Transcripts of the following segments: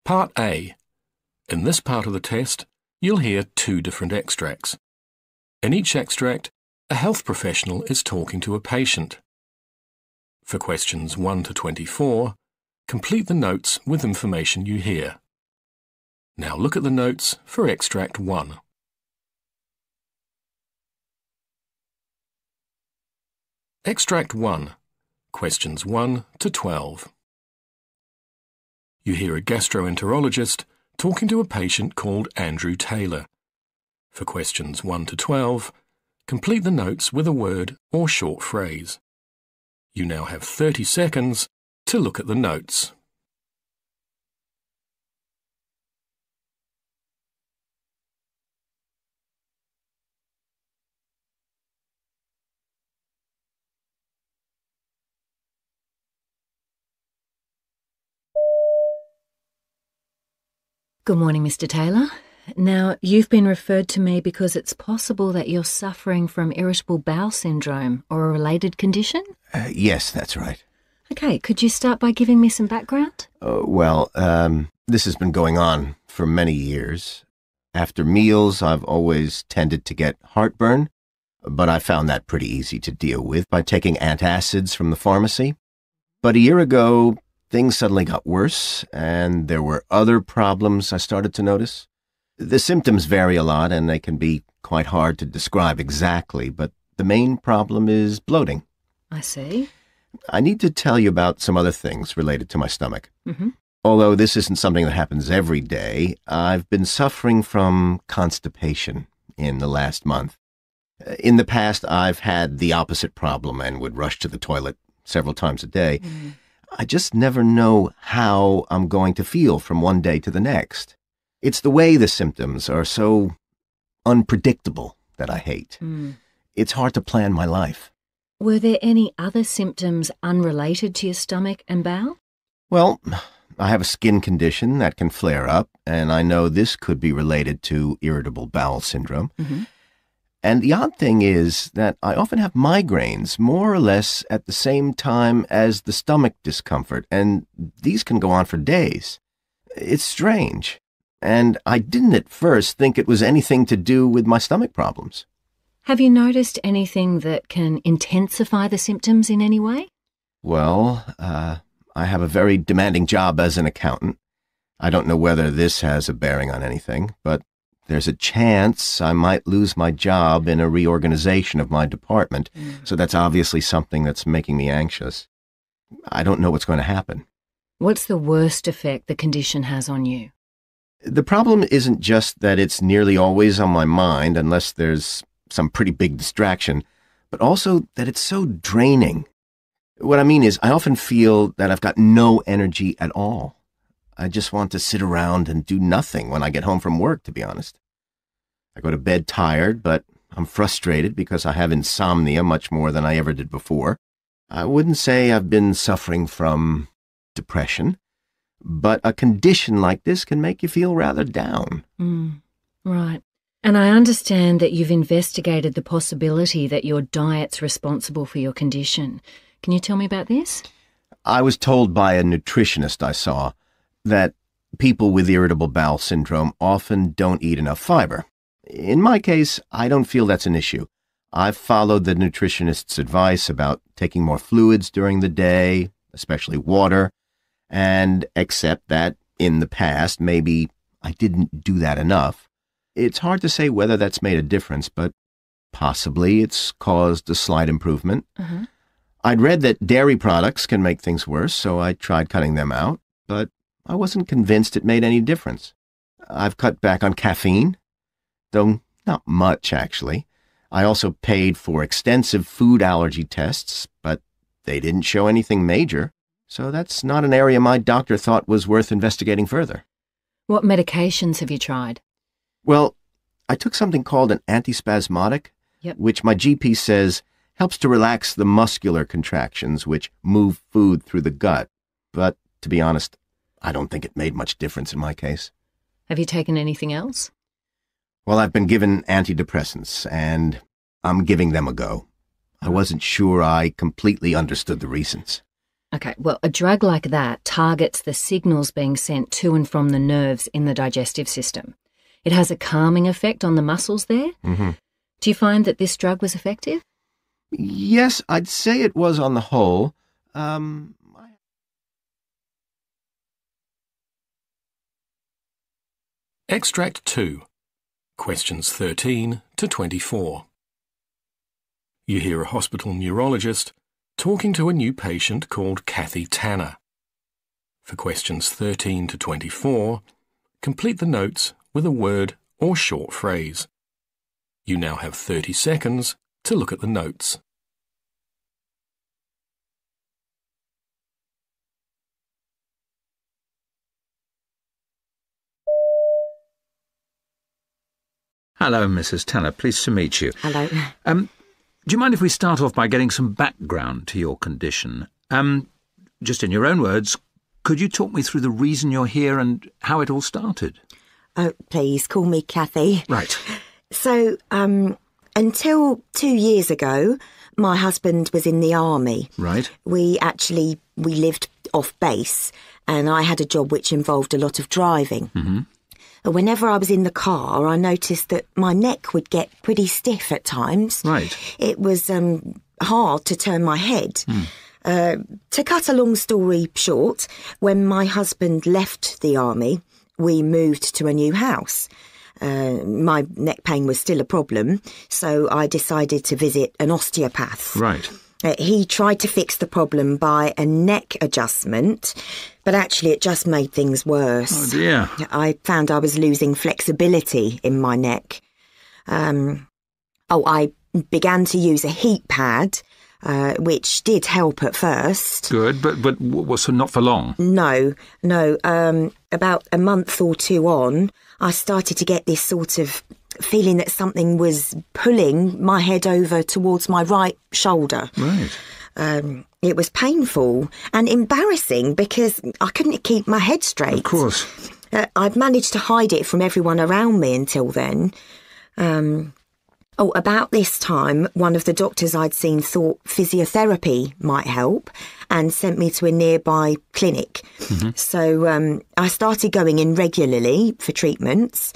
Part A. In this part of the test, you'll hear two different extracts. In each extract, a health professional is talking to a patient. For questions 1 to 24, complete the notes with information you hear. Now look at the notes for extract 1. Extract 1, questions 1 to 12. You hear a gastroenterologist talking to a patient called Andrew Taylor. For questions 1 to 12, complete the notes with a word or short phrase. You now have 30 seconds to look at the notes. Good morning, Mr. Taylor. Now, you've been referred to me because it's possible that you're suffering from irritable bowel syndrome or a related condition? Yes, that's right. Okay, could you start by giving me some background? This has been going on for many years. After meals, I've always tended to get heartburn, but I found that pretty easy to deal with by taking antacids from the pharmacy. But a year ago, things suddenly got worse, and there were other problems I started to notice. The symptoms vary a lot, and they can be quite hard to describe exactly, but the main problem is bloating. I see. I need to tell you about some other things related to my stomach. Mm-hmm. Although this isn't something that happens every day, I've been suffering from constipation in the last month. In the past, I've had the opposite problem and would rush to the toilet several times a day. Mm. I just never know how I'm going to feel from one day to the next. It's the way the symptoms are so unpredictable that I hate. Mm. It's hard to plan my life. Were there any other symptoms unrelated to your stomach and bowel? Well, I have a skin condition that can flare up, and I know this could be related to irritable bowel syndrome. Mm-hmm. And the odd thing is that I often have migraines more or less at the same time as the stomach discomfort, and these can go on for days. It's strange, and I didn't at first think it was anything to do with my stomach problems. Have you noticed anything that can intensify the symptoms in any way? Well, I have a very demanding job as an accountant. I don't know whether this has a bearing on anything, but there's a chance I might lose my job in a reorganization of my department, so that's obviously something that's making me anxious. I don't know what's going to happen. What's the worst effect the condition has on you? The problem isn't just that it's nearly always on my mind unless there's some pretty big distraction, but also that it's so draining. What I mean is I often feel that I've got no energy at all. I just want to sit around and do nothing when I get home from work, to be honest. I go to bed tired, but I'm frustrated because I have insomnia much more than I ever did before. I wouldn't say I've been suffering from depression, but a condition like this can make you feel rather down. Right. And I understand that you've investigated the possibility that your diet's responsible for your condition. Can you tell me about this? I was told by a nutritionist I saw that people with irritable bowel syndrome often don't eat enough fiber. In my case, I don't feel that's an issue. I've followed the nutritionist's advice about taking more fluids during the day, especially water, and accept that in the past, maybe I didn't do that enough. It's hard to say whether that's made a difference, but possibly it's caused a slight improvement. Uh-huh. I'd read that dairy products can make things worse, so I tried cutting them out, but I wasn't convinced it made any difference. I've cut back on caffeine, though not much, actually. I also paid for extensive food allergy tests, but they didn't show anything major, so that's not an area my doctor thought was worth investigating further. What medications have you tried? Well, I took something called an antispasmodic, which my GP says helps to relax the muscular contractions which move food through the gut, but to be honest, I don't think it made much difference in my case. Have you taken anything else? Well, I've been given antidepressants, and I'm giving them a go. I wasn't sure I completely understood the reasons. Okay, well, a drug like that targets the signals being sent to and from the nerves in the digestive system. It has a calming effect on the muscles there. Mm-hmm. Do you find that this drug was effective? Yes, I'd say it was on the whole. Extract 2. Questions 13 to 24. You hear a hospital neurologist talking to a new patient called Kathy Tanner. For questions 13 to 24, complete the notes with a word or short phrase. You now have 30 seconds to look at the notes. Hello, Mrs. Tanner. Pleased to meet you. Hello. Do you mind if we start off by getting some background to your condition? Just in your own words, could you talk me through the reason you're here and how it all started? Oh, please, call me Kathy. Right. So, until 2 years ago, my husband was in the army. Right. We lived off base, and I had a job which involved a lot of driving. Mm-hmm. Whenever I was in the car, I noticed that my neck would get pretty stiff at times. Right. It was hard to turn my head. To cut a long story short, when my husband left the army, we moved to a new house. My neck pain was still a problem, so I decided to visit an osteopath. Right. He tried to fix the problem by a neck adjustment, but actually it just made things worse. Oh, dear. I found I was losing flexibility in my neck. I began to use a heat pad, which did help at first. Good, but was not for long? No. About a month or two on, I started to get this sort of feeling that something was pulling my head over towards my right shoulder. Right. It was painful and embarrassing because I couldn't keep my head straight. Of course. I'd managed to hide it from everyone around me until then. About this time, one of the doctors I'd seen thought physiotherapy might help and sent me to a nearby clinic. Mm-hmm. So I started going in regularly for treatments.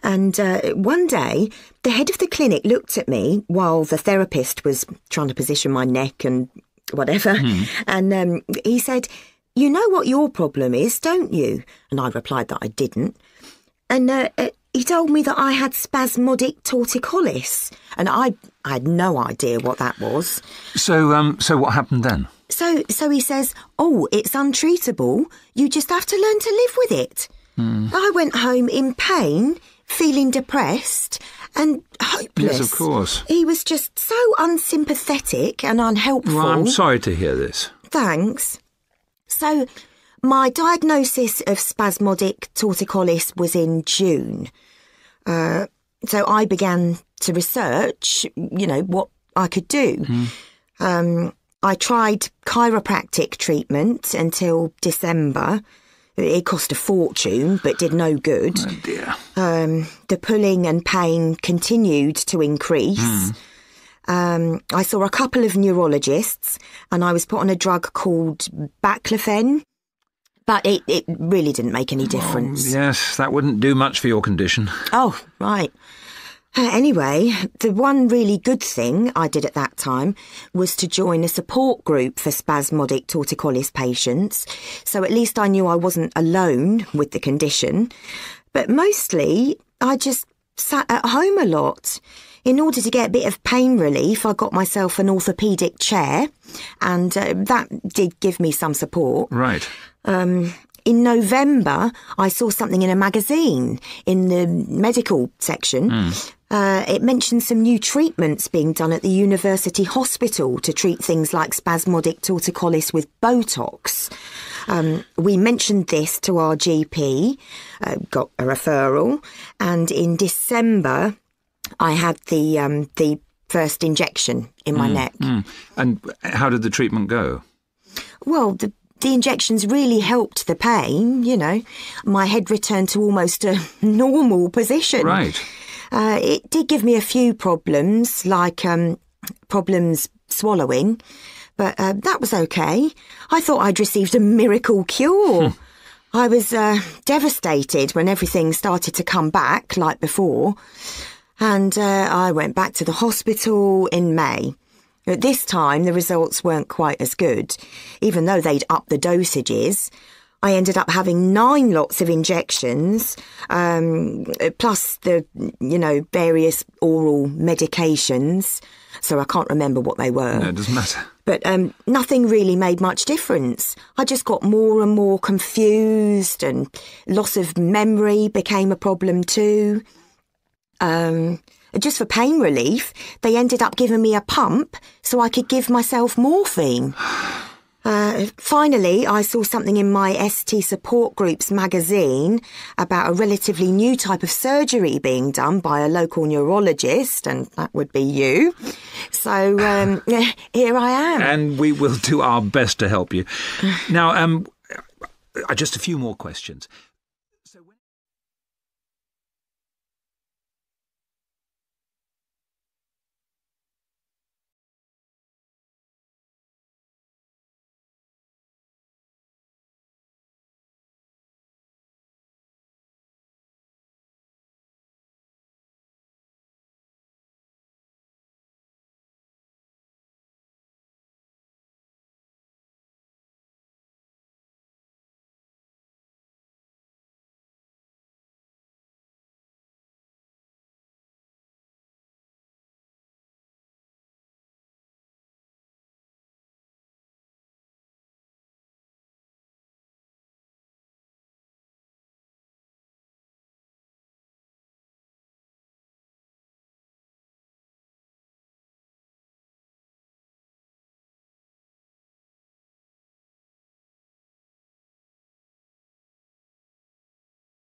And one day, the head of the clinic looked at me while the therapist was trying to position my neck and whatever. And he said, "You know what your problem is, don't you?" And I replied that I didn't. And he told me that I had spasmodic torticollis, and I had no idea what that was. So what happened then? So he says, "Oh, it's untreatable. You just have to learn to live with it." I went home in pain, feeling depressed and hopeless. Yes, of course. He was just so unsympathetic and unhelpful. Well, I'm sorry to hear this. Thanks. So my diagnosis of spasmodic torticollis was in June. So I began to research, what I could do. I tried chiropractic treatment until December. It cost a fortune, but did no good. Oh, dear. The pulling and pain continued to increase. I saw a couple of neurologists, and I was put on a drug called baclofen. But it really didn't make any difference. Yes, that wouldn't do much for your condition. Oh, right. Anyway, the one really good thing I did at that time was to join a support group for spasmodic torticollis patients, so at least I knew I wasn't alone with the condition. But mostly, I just sat at home a lot. In order to get a bit of pain relief, I got myself an orthopaedic chair, and that did give me some support. Right. In November, I saw something in a magazine in the medical section. It mentioned some new treatments being done at the university hospital to treat things like spasmodic torticollis with Botox. We mentioned this to our GP, got a referral, and in December, I had the first injection in my neck. And how did the treatment go? Well, the injections really helped the pain, My head returned to almost a normal position. Right. It did give me a few problems, like problems swallowing, but that was okay. I thought I'd received a miracle cure. I was devastated when everything started to come back like before, and I went back to the hospital in May. At this time, the results weren't quite as good, even though they'd upped the dosages. I ended up having 9 lots of injections, plus the, various oral medications. So I can't remember what they were. No, it doesn't matter. But nothing really made much difference. I just got more and more confused, and loss of memory became a problem too. Just for pain relief, they ended up giving me a pump so I could give myself morphine. Finally, I saw something in my ST support group's magazine about a relatively new type of surgery being done by a local neurologist, and that would be you. So, here I am. And we will do our best to help you. Now, just a few more questions.